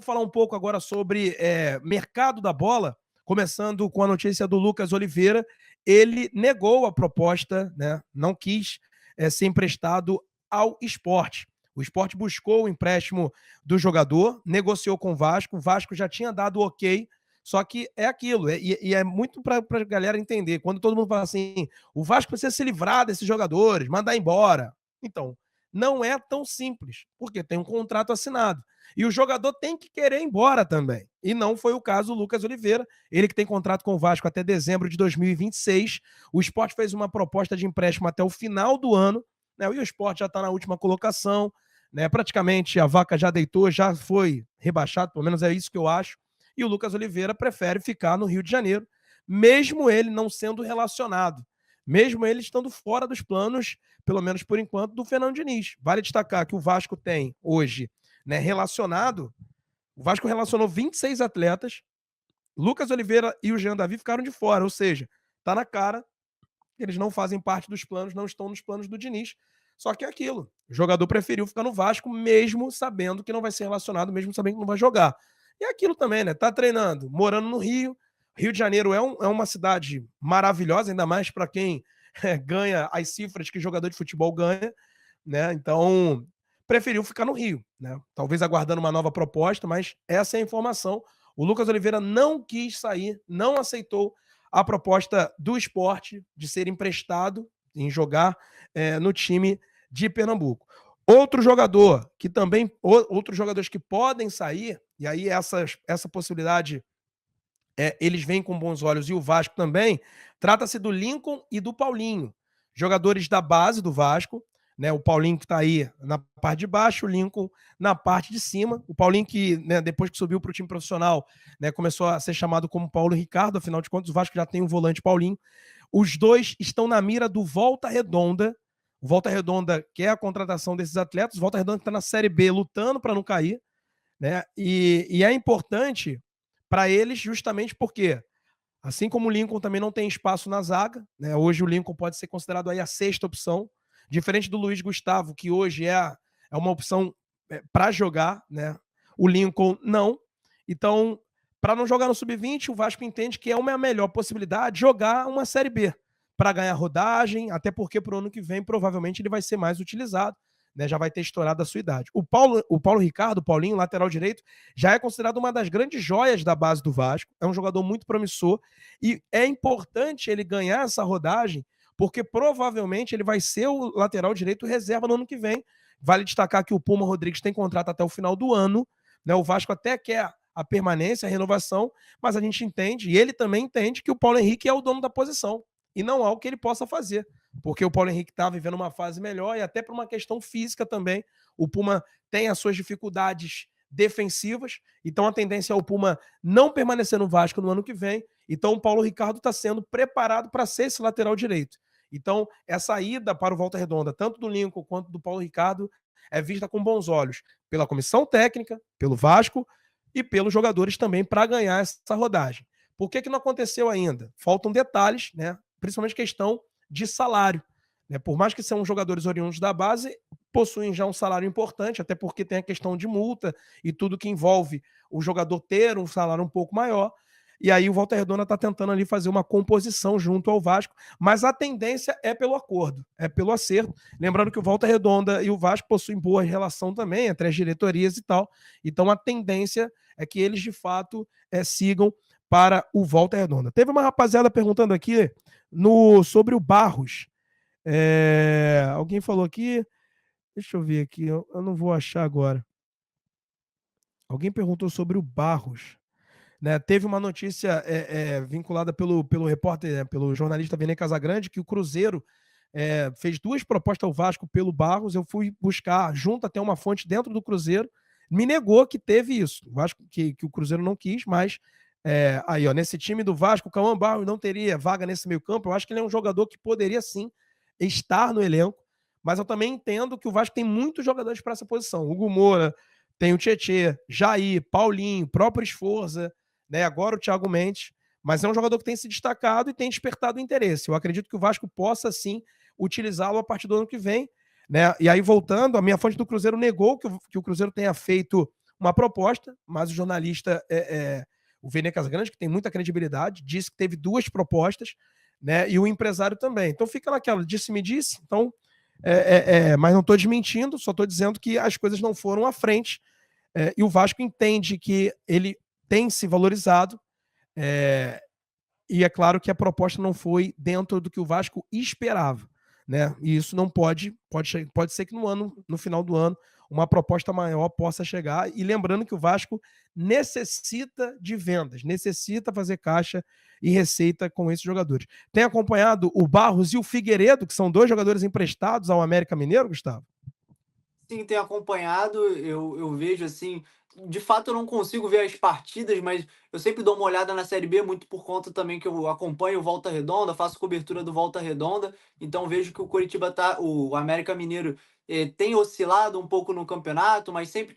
Vamos falar um pouco agora sobre mercado da bola, começando com a notícia do Lucas Oliveira. Ele negou a proposta, né? Não quis ser emprestado ao Sport. O Sport buscou o empréstimo do jogador, negociou com o Vasco já tinha dado ok, só que é aquilo, e é muito para a galera entender. Quando todo mundo fala assim, o Vasco precisa se livrar desses jogadores, mandar embora. Então, não é tão simples, porque tem um contrato assinado. E o jogador tem que querer ir embora também. E não foi o caso do Lucas Oliveira, ele que tem contrato com o Vasco até dezembro de 2026. O Sport fez uma proposta de empréstimo até o final do ano, né? E o Sport já está na última colocação, né? Praticamente a vaca já deitou, já foi rebaixado, pelo menos é isso que eu acho. E o Lucas Oliveira prefere ficar no Rio de Janeiro, mesmo ele não sendo relacionado, mesmo ele estando fora dos planos, pelo menos por enquanto, do Fernando Diniz. Vale destacar que o Vasco tem hoje, né, relacionado, o Vasco relacionou 26 atletas, Lucas Oliveira e o Jean Davi ficaram de fora, ou seja, tá na cara que eles não fazem parte dos planos, não estão nos planos do Diniz. Só que é aquilo, o jogador preferiu ficar no Vasco, mesmo sabendo que não vai ser relacionado, mesmo sabendo que não vai jogar. E é aquilo também, né? Tá treinando, morando no Rio. Rio de Janeiro é uma cidade maravilhosa, ainda mais para quem ganha as cifras que jogador de futebol ganha, né? Então, preferiu ficar no Rio, né? Talvez aguardando uma nova proposta, mas essa é a informação. O Lucas Oliveira não quis sair, não aceitou a proposta do Sport de ser emprestado em jogar no time de Pernambuco. Outro jogador que também, outros jogadores que podem sair, e aí essa possibilidade eles veem com bons olhos, e o Vasco também, trata-se do Lincoln e do Paulinho, jogadores da base do Vasco, né? O Paulinho que está aí na parte de baixo, o Lincoln na parte de cima. O Paulinho que, né, depois que subiu para o time profissional, né, começou a ser chamado como Paulo Ricardo, afinal de contas o Vasco já tem um volante Paulinho. Os dois estão na mira do Volta Redonda. O Volta Redonda quer a contratação desses atletas. O Volta Redonda está na Série B lutando para não cair, né? E é importante para eles justamente porque, assim como o Lincoln também não tem espaço na zaga, né? Hoje o Lincoln pode ser considerado aí a sexta opção, diferente do Luiz Gustavo, que hoje é uma opção para jogar, né? O Lincoln não. Então, para não jogar no Sub-20, o Vasco entende que é uma melhor possibilidade jogar uma Série B para ganhar rodagem, até porque para o ano que vem provavelmente ele vai ser mais utilizado, né? Já vai ter estourado a sua idade. O Paulo Ricardo, o Paulinho, lateral direito, já é considerado uma das grandes joias da base do Vasco, é um jogador muito promissor e é importante ele ganhar essa rodagem, porque provavelmente ele vai ser o lateral direito reserva no ano que vem. Vale destacar que o Puma Rodrigues tem contrato até o final do ano, né? O Vasco até quer a permanência, a renovação, mas a gente entende, e ele também entende, que o Paulo Henrique é o dono da posição, e não há o que ele possa fazer, porque o Paulo Henrique está vivendo uma fase melhor, e até por uma questão física também, o Puma tem as suas dificuldades defensivas, então a tendência é o Puma não permanecer no Vasco no ano que vem, então o Paulo Ricardo está sendo preparado para ser esse lateral direito. Então, essa ida para o Volta Redonda, tanto do Lincoln quanto do Paulo Ricardo, é vista com bons olhos pela comissão técnica, pelo Vasco e pelos jogadores também para ganhar essa rodagem. Por que não aconteceu ainda? Faltam detalhes, né? Principalmente questão de salário, né? Por mais que sejam jogadores oriundos da base, possuem já um salário importante, até porque tem a questão de multa e tudo que envolve o jogador ter um salário um pouco maior. E aí o Volta Redonda está tentando ali fazer uma composição junto ao Vasco, mas a tendência é pelo acordo, é pelo acerto. Lembrando que o Volta Redonda e o Vasco possuem boa relação também entre as diretorias e tal. Então a tendência é que eles de fato sigam para o Volta Redonda. Teve uma rapaziada perguntando aqui sobre o Barros. Alguém falou aqui, deixa eu ver aqui, eu não vou achar agora. Alguém perguntou sobre o Barros. Né, teve uma notícia vinculada pelo repórter, né, pelo jornalista Vene Casagrande, que o Cruzeiro fez 2 propostas ao Vasco pelo Barros. Eu fui buscar junto até uma fonte dentro do Cruzeiro, me negou que teve isso. O Vasco, que o Cruzeiro não quis, mas aí, ó, nesse time do Vasco, o Cauã Barros não teria vaga nesse meio campo. Eu acho que ele é um jogador que poderia sim estar no elenco, mas eu também entendo que o Vasco tem muitos jogadores para essa posição. Hugo Moura, tem o Tietê, Jair, Paulinho, próprio Esforza, né? Agora o Thiago Mendes, mas é um jogador que tem se destacado e tem despertado interesse. Eu acredito que o Vasco possa sim utilizá-lo a partir do ano que vem, né? E aí, voltando, a minha fonte do Cruzeiro negou que o Cruzeiro tenha feito uma proposta, mas o jornalista, o Vene Casagrande, que tem muita credibilidade, disse que teve 2 propostas, né? E o empresário também. Então fica naquela, disse-me disse, então, mas não estou desmentindo, só estou dizendo que as coisas não foram à frente, e o Vasco entende que ele tem se valorizado, e é claro que a proposta não foi dentro do que o Vasco esperava, né? E isso não pode ser que no final do ano, uma proposta maior possa chegar. E lembrando que o Vasco necessita de vendas, necessita fazer caixa e receita com esses jogadores. Tem acompanhado o Barros e o Figueiredo, que são 2 jogadores emprestados ao América Mineiro, Gustavo? Sim, tenho acompanhado, eu vejo assim, de fato eu não consigo ver as partidas, mas eu sempre dou uma olhada na Série B, muito por conta também que eu acompanho o Volta Redonda, faço cobertura do Volta Redonda, então vejo que o América Mineiro tem oscilado um pouco no campeonato, mas sempre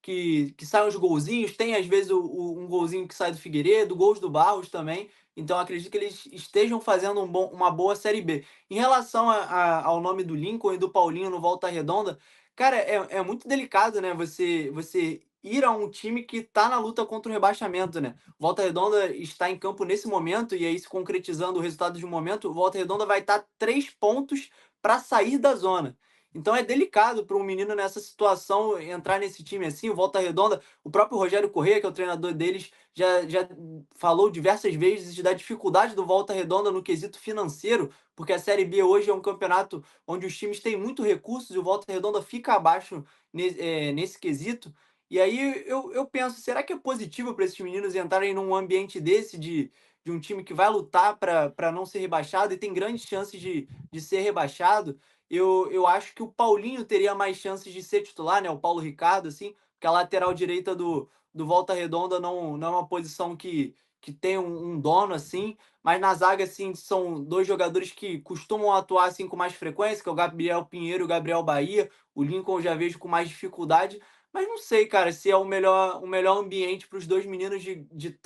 que saem os golzinhos, tem às vezes um golzinho que sai do Figueiredo, gols do Barros também, então acredito que eles estejam fazendo uma boa Série B. Em relação ao nome do Lincoln e do Paulinho no Volta Redonda, cara, é muito delicado, né, você ir a um time que tá na luta contra o rebaixamento, né. Volta Redonda está em campo nesse momento, e aí se concretizando o resultado de um momento, o Volta Redonda vai estar 3 pontos para sair da zona. Então é delicado para um menino nessa situação entrar nesse time assim, o Volta Redonda, o próprio Rogério Corrêa, que é o treinador deles, já falou diversas vezes da dificuldade do Volta Redonda no quesito financeiro, porque a Série B hoje é um campeonato onde os times têm muito recursos e o Volta Redonda fica abaixo nesse quesito. E aí eu penso, será que é positivo para esses meninos entrarem num ambiente desse, de um time que vai lutar para não ser rebaixado e tem grandes chances de ser rebaixado? Eu acho que o Paulinho teria mais chances de ser titular, né? O Paulo Ricardo, assim, porque a lateral direita do Volta Redonda não é uma posição que tem um dono, assim, mas na zaga, assim, são 2 jogadores que costumam atuar, assim, com mais frequência, que é o Gabriel Pinheiro e o Gabriel Bahia. O Lincoln eu já vejo com mais dificuldade, mas não sei, cara, se é o melhor ambiente para os 2 meninos de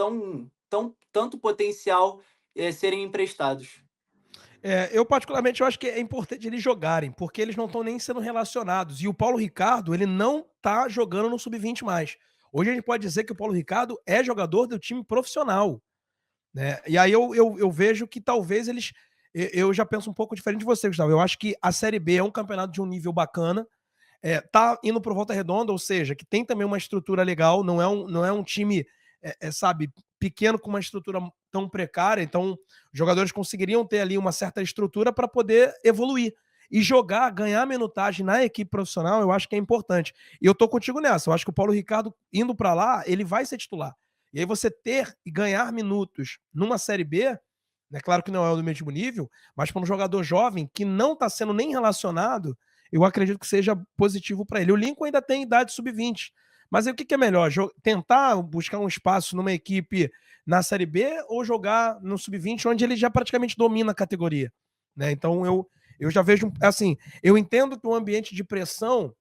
tanto potencial, serem emprestados. Eu particularmente eu acho que é importante eles jogarem, porque eles não estão nem sendo relacionados. E o Paulo Ricardo, ele não tá jogando no sub-20 mais. Hoje a gente pode dizer que o Paulo Ricardo é jogador do time profissional, né? E aí eu vejo que talvez eles. Eu já penso um pouco diferente de você, Gustavo. Eu acho que a Série B é um campeonato de um nível bacana. Tá indo pro Volta Redonda, ou seja, que tem também uma estrutura legal, não é um time, sabe, pequeno com uma estrutura tão precária, então os jogadores conseguiriam ter ali uma certa estrutura para poder evoluir. E jogar, ganhar minutagem na equipe profissional, eu acho que é importante. E eu tô contigo nessa. Eu acho que o Paulo Ricardo, indo para lá, ele vai ser titular. E aí você ter e ganhar minutos numa Série B, né, claro que não é do mesmo nível, mas para um jogador jovem que não está sendo nem relacionado, eu acredito que seja positivo para ele. O Lincoln ainda tem idade sub-20, mas aí o que é melhor? Tentar buscar um espaço numa equipe na Série B ou jogar no sub-20, onde ele já praticamente domina a categoria? Né? Então eu já vejo, assim, eu entendo que o ambiente de pressão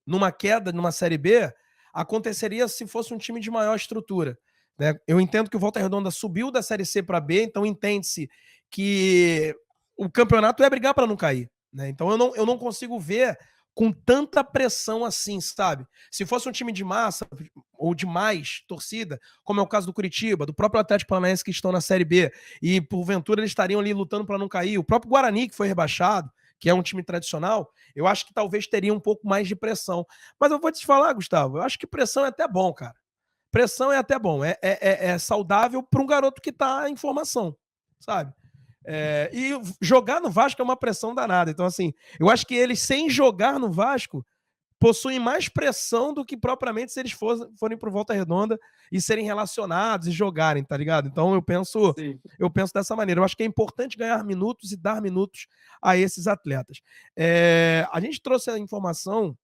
numa queda numa Série B aconteceria se fosse um time de maior estrutura. Né? Eu entendo que o Volta Redonda subiu da Série C para B, então entende-se que o campeonato é brigar para não cair. Né? Então eu não consigo ver com tanta pressão assim, sabe? Se fosse um time de massa ou de mais torcida, como é o caso do Curitiba, do próprio Atlético Paranaense que estão na Série B, e porventura eles estariam ali lutando para não cair, o próprio Guarani que foi rebaixado, que é um time tradicional, eu acho que talvez teria um pouco mais de pressão. Mas eu vou te falar, Gustavo, eu acho que pressão é até bom, cara. Pressão é até bom, é saudável para um garoto que está em formação, sabe? E jogar no Vasco é uma pressão danada. Então, assim, eu acho que eles, sem jogar no Vasco, possuem mais pressão do que propriamente se eles forem pro Volta Redonda e serem relacionados e jogarem, tá ligado? Então Sim. eu penso dessa maneira. Eu acho que é importante ganhar minutos e dar minutos a esses atletas. A gente trouxe a informação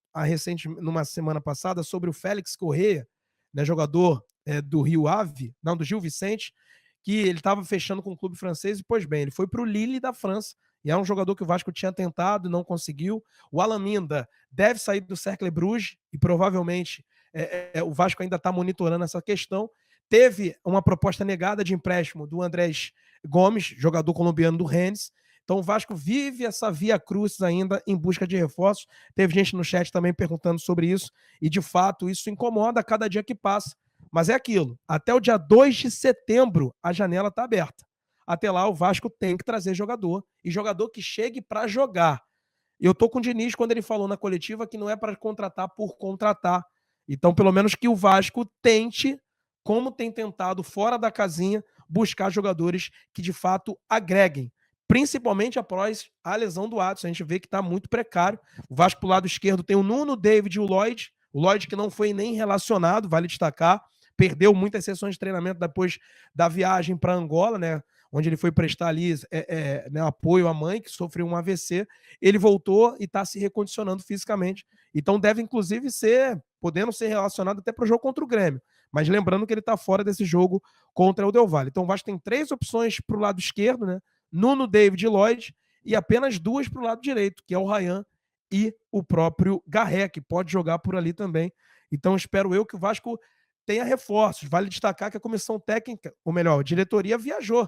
numa semana passada sobre o Félix Corrêa, né, jogador do Rio Ave, não, do Gil Vicente, que ele estava fechando com o clube francês e, pois bem, ele foi para o Lille da França, e é um jogador que o Vasco tinha tentado e não conseguiu. O Alaminda deve sair do Cercle Bruges e provavelmente o Vasco ainda está monitorando essa questão. Teve uma proposta negada de empréstimo do Andrés Gomes, jogador colombiano do Rennes. Então o Vasco vive essa via crucis ainda em busca de reforços. Teve gente no chat também perguntando sobre isso, e de fato isso incomoda a cada dia que passa. Mas é aquilo, até o dia 2 de setembro a janela está aberta. Até lá o Vasco tem que trazer jogador, e jogador que chegue para jogar. Eu tô com o Diniz quando ele falou na coletiva que não é para contratar por contratar. Então, pelo menos que o Vasco tente, como tem tentado fora da casinha, buscar jogadores que de fato agreguem. Principalmente após a lesão do Adson. A gente vê que está muito precário. O Vasco pro lado esquerdo tem o Nuno, o David e o Lloyd. O Lloyd que não foi nem relacionado, vale destacar. Perdeu muitas sessões de treinamento depois da viagem para Angola, né? Onde ele foi prestar ali né, apoio à mãe, que sofreu um AVC. Ele voltou e está se recondicionando fisicamente. Então deve, inclusive, podendo ser relacionado até para o jogo contra o Grêmio. Mas lembrando que ele está fora desse jogo contra o Del Valle. Então o Vasco tem 3 opções para o lado esquerdo, né? Nuno, David e Lloyd, e apenas 2 para o lado direito, que é o Ryan e o próprio Garré, que pode jogar por ali também. Então espero eu que o Vasco tenha reforços. Vale destacar que a comissão técnica, ou melhor, a diretoria viajou.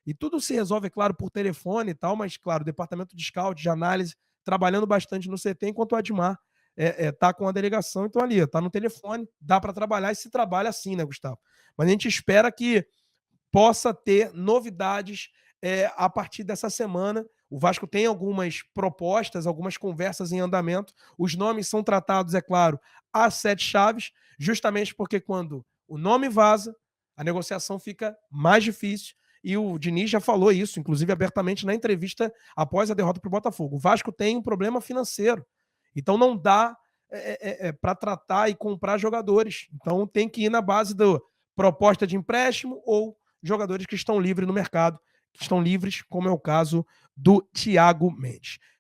E tudo se resolve, é claro, por telefone e tal, mas, claro, o departamento de scout, de análise, trabalhando bastante no CT, enquanto o Admar tá com a delegação, então ali, tá no telefone, dá para trabalhar e se trabalha assim, né, Gustavo? Mas a gente espera que possa ter novidades a partir dessa semana. O Vasco tem algumas propostas, algumas conversas em andamento. Os nomes são tratados, é claro, a 7 chaves, justamente porque quando o nome vaza, a negociação fica mais difícil. E o Diniz já falou isso, inclusive abertamente na entrevista após a derrota para o Botafogo. O Vasco tem um problema financeiro. Então não dá para tratar e comprar jogadores. Então tem que ir na base da proposta de empréstimo ou jogadores que estão livres no mercado, que estão livres, como é o caso do Thiago Mendes.